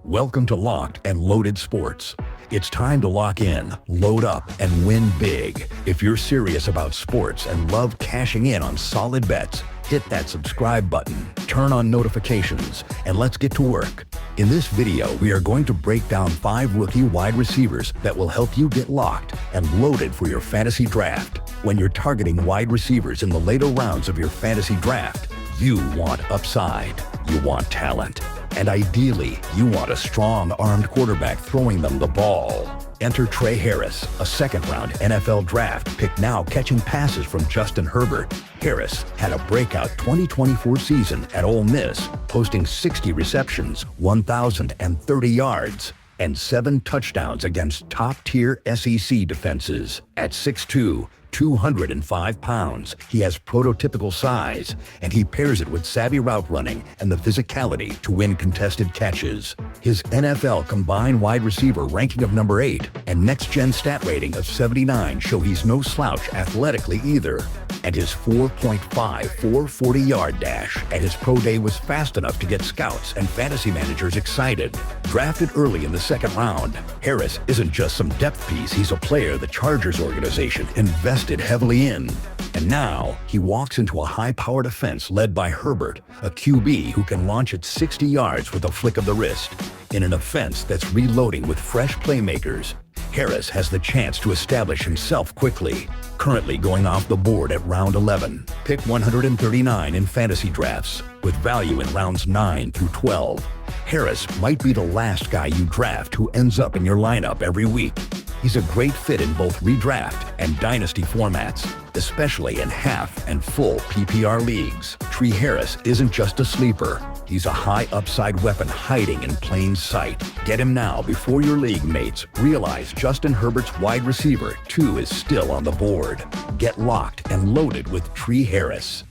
Welcome to Locked and Loaded Sports. It's time to lock in, load up, and win big. If you're serious about sports and love cashing in on solid bets, hit that subscribe button, turn on notifications, and let's get to work. In this video, we are going to break down 5 rookie wide receivers that will help you get locked and loaded for your fantasy draft. When you're targeting wide receivers in the later rounds of your fantasy draft, you want upside, you want talent, and ideally, you want a strong armed quarterback throwing them the ball. Enter Trey Harris, a second-round NFL draft pick now catching passes from Justin Herbert. Harris had a breakout 2024 season at Ole Miss, posting 60 receptions, 1,030 yards, and 7 touchdowns against top-tier SEC defenses. At 6'2", 205 pounds, he has prototypical size, and he pairs it with savvy route running and the physicality to win contested catches. His NFL combined wide receiver ranking of number 8 and next-gen stat rating of 79 show he's no slouch athletically either. And his 4.5 440-yard dash at his pro day was fast enough to get scouts and fantasy managers excited. Drafted early in the second round, Harris isn't just some depth piece, he's a player the Chargers organization invested heavily in. And now, he walks into a high-powered offense led by Herbert, a QB who can launch at 60 yards with a flick of the wrist. In an offense that's reloading with fresh playmakers, Harris has the chance to establish himself quickly, currently going off the board at round 11. Pick 139 in fantasy drafts, with value in rounds 9 through 12. Harris might be the last guy you draft who ends up in your lineup every week. He's a great fit in both redraft and dynasty formats, especially in half and full PPR leagues. Trey Harris isn't just a sleeper. He's a high upside weapon hiding in plain sight. Get him now before your league mates realize Justin Herbert's wide receiver 2 is still on the board. Get locked and loaded with Trey Harris.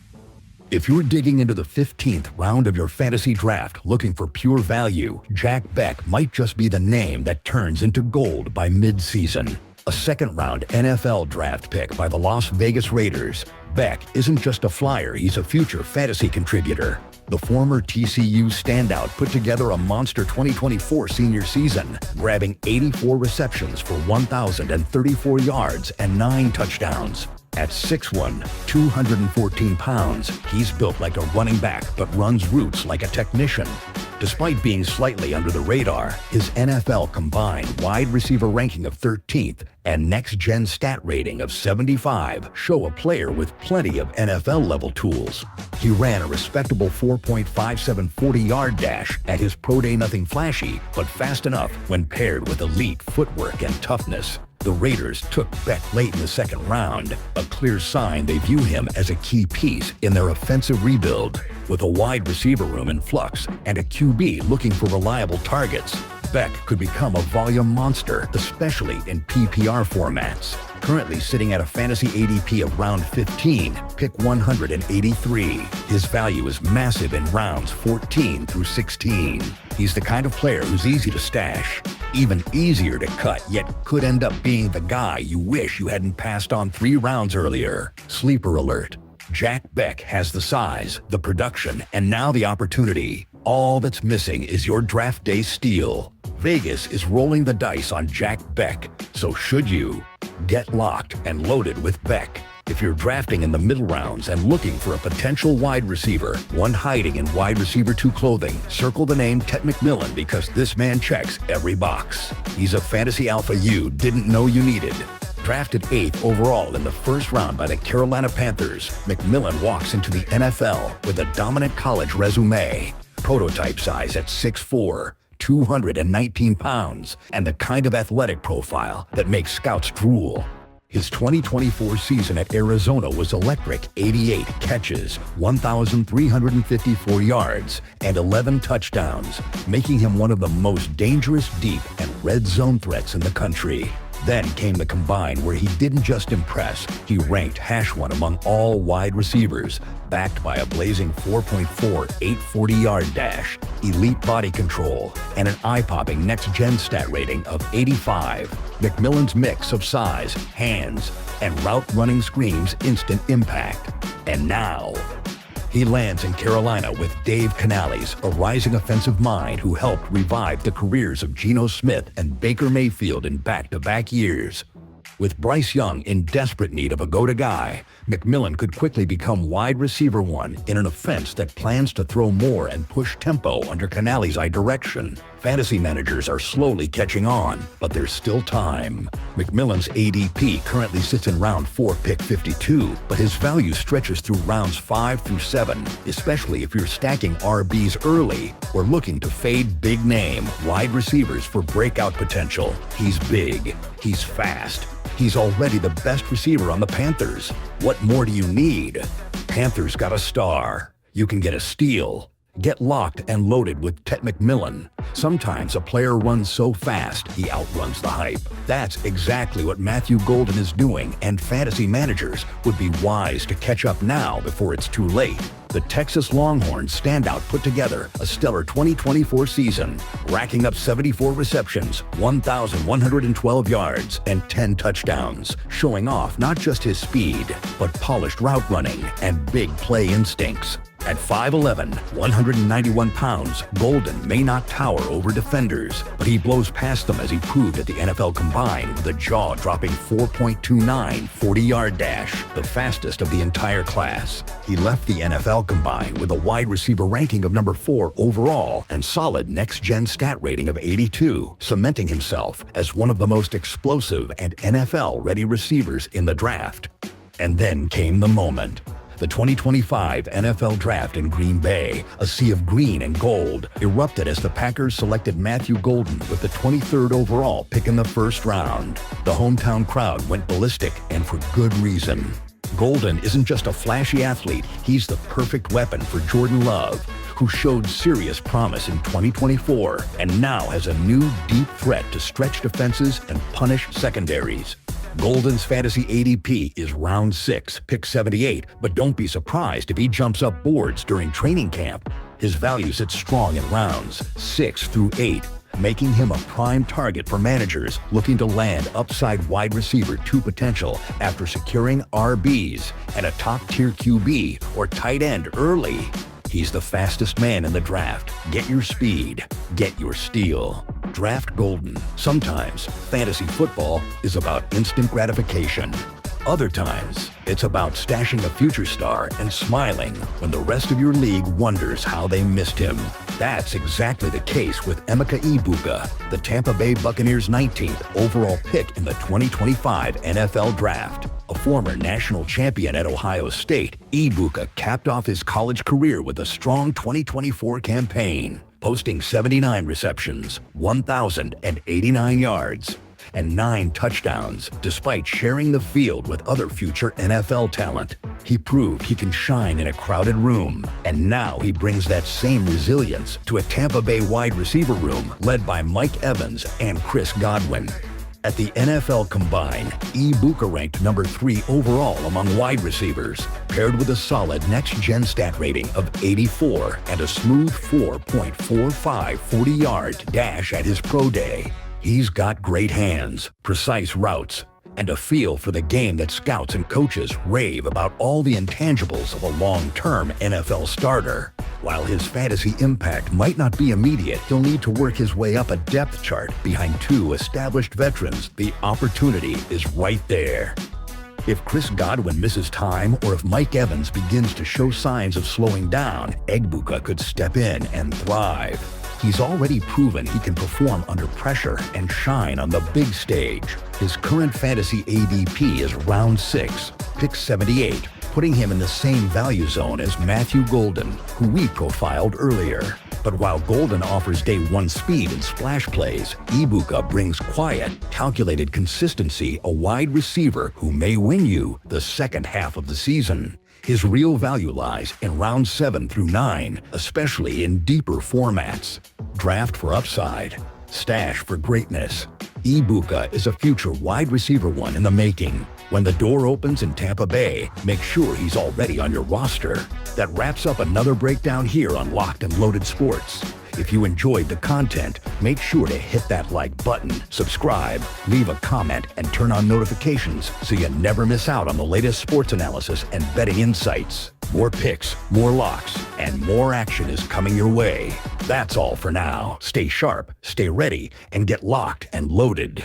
If you're digging into the 15th round of your fantasy draft looking for pure value, Beck might just be the name that turns into gold by mid-season. A second-round NFL draft pick by the Las Vegas Raiders, Beck isn't just a flyer, he's a future fantasy contributor. The former TCU standout put together a monster 2024 senior season, grabbing 84 receptions for 1,034 yards and 9 touchdowns. At 6'1", 214 pounds, he's built like a running back but runs routes like a technician. Despite being slightly under the radar, his NFL combined wide receiver ranking of 13th and next-gen stat rating of 75 show a player with plenty of NFL-level tools. He ran a respectable 4.57 40-yard dash at his pro day, nothing flashy, but fast enough when paired with elite footwork and toughness. The Raiders took Beck late in the second round, a clear sign they view him as a key piece in their offensive rebuild. With a wide receiver room in flux and a QB looking for reliable targets, Beck could become a volume monster, especially in PPR formats. Currently sitting at a fantasy ADP of round 15, pick 183. His value is massive in rounds 14 through 16. He's the kind of player who's easy to stash, even easier to cut, yet could end up being the guy you wish you hadn't passed on 3 rounds earlier. Sleeper alert. Beck has the size, the production, and now the opportunity. All that's missing is your draft day steal. Vegas is rolling the dice on Beck, so should you? Get locked and loaded with Beck. If you're drafting in the middle rounds and looking for a potential wide receiver, one hiding in wide receiver 2 clothing, circle the name McMillan because this man checks every box. He's a fantasy alpha you didn't know you needed. Drafted 8th overall in the first round by the Carolina Panthers, McMillan walks into the NFL with a dominant college resume. Prototype size at 6'4", 219 pounds, and the kind of athletic profile that makes scouts drool. His 2024 season at Arizona was electric: 88 catches, 1,354 yards, and 11 touchdowns, making him one of the most dangerous deep and red zone threats in the country. Then came the combine where he didn't just impress, he ranked #1 among all wide receivers, backed by a blazing 4.4 840-yard dash, elite body control, and an eye-popping next-gen stat rating of 85. McMillan's mix of size, hands, and route running screams instant impact. And now, He lands in Carolina with Dave Canales, a rising offensive mind who helped revive the careers of Geno Smith and Baker Mayfield in back-to-back years. With Bryce Young in desperate need of a go-to guy, McMillan could quickly become wide receiver one in an offense that plans to throw more and push tempo under Canales' direction. Fantasy managers are slowly catching on, but there's still time. McMillan's ADP currently sits in round 4, pick 52, but his value stretches through rounds 5 through 7, especially if you're stacking RBs early or looking to fade big-name wide receivers for breakout potential. He's big. He's fast. He's already the best receiver on the Panthers. What more do you need? Panthers got a star. You can get a steal. Get locked and loaded with Tet McMillan. Sometimes a player runs so fast, he outruns the hype. That's exactly what Matthew Golden is doing, and fantasy managers would be wise to catch up now before it's too late. The Texas Longhorns standout put together a stellar 2024 season, racking up 74 receptions, 1,112 yards, and 10 touchdowns, showing off not just his speed, but polished route running and big play instincts. At 5'11", 191 pounds, Golden may not tower over defenders, but he blows past them as he proved at the NFL Combine with a jaw-dropping 4.29 40-yard dash, the fastest of the entire class. He left the NFL Combine with a wide receiver ranking of number 4 overall and solid next-gen stat rating of 82, cementing himself as one of the most explosive and NFL-ready receivers in the draft. And then came the moment. The 2025 NFL Draft in Green Bay, a sea of green and gold, erupted as the Packers selected Matthew Golden with the 23rd overall pick in the first round. The hometown crowd went ballistic, and for good reason. Golden isn't just a flashy athlete, he's the perfect weapon for Jordan Love, who showed serious promise in 2024 and now has a new deep threat to stretch defenses and punish secondaries. Golden's fantasy ADP is round 6, pick 78, but don't be surprised if he jumps up boards during training camp. His value sits strong in rounds 6 through 8, making him a prime target for managers looking to land upside wide receiver 2 potential after securing RBs and a top-tier QB or tight end early. He's the fastest man in the draft. Get your speed. Get your steal. Draft Golden. Sometimes, fantasy football is about instant gratification. Other times, it's about stashing a future star and smiling when the rest of your league wonders how they missed him. That's exactly the case with Emeka Ibuka, the Tampa Bay Buccaneers' 19th overall pick in the 2025 NFL Draft. A former national champion at Ohio State, Ibuka capped off his college career with a strong 2024 campaign, posting 79 receptions, 1,089 yards, and 9 touchdowns, despite sharing the field with other future NFL talent. He proved he can shine in a crowded room, and now he brings that same resilience to a Tampa Bay wide receiver room led by Mike Evans and Chris Godwin. At the NFL Combine, Ibuka ranked number 3 overall among wide receivers, paired with a solid next-gen stat rating of 84 and a smooth 4.45 40-yard dash at his pro day. He's got great hands, precise routes, and a feel for the game that scouts and coaches rave about all the intangibles of a long-term NFL starter. While his fantasy impact might not be immediate, he'll need to work his way up a depth chart behind 2 established veterans. The opportunity is right there. If Chris Godwin misses time or if Mike Evans begins to show signs of slowing down, Ibuka could step in and thrive. He's already proven he can perform under pressure and shine on the big stage. His current fantasy ADP is round 6, pick 78, putting him in the same value zone as Matthew Golden, who we profiled earlier. But while Golden offers day 1 speed and splash plays, Ibuka brings quiet, calculated consistency, a wide receiver who may win you the second half of the season. His real value lies in rounds 7 through 9, especially in deeper formats. Draft for upside, stash for greatness. Ibuka is a future wide receiver one in the making. When the door opens in Tampa Bay, make sure he's already on your roster. That wraps up another breakdown here on Locked and Loaded Sports. If you enjoyed the content, make sure to hit that like button, subscribe, leave a comment, and turn on notifications so you never miss out on the latest sports analysis and betting insights. More picks, more locks, and more action is coming your way. That's all for now. Stay sharp, stay ready, and get locked and loaded.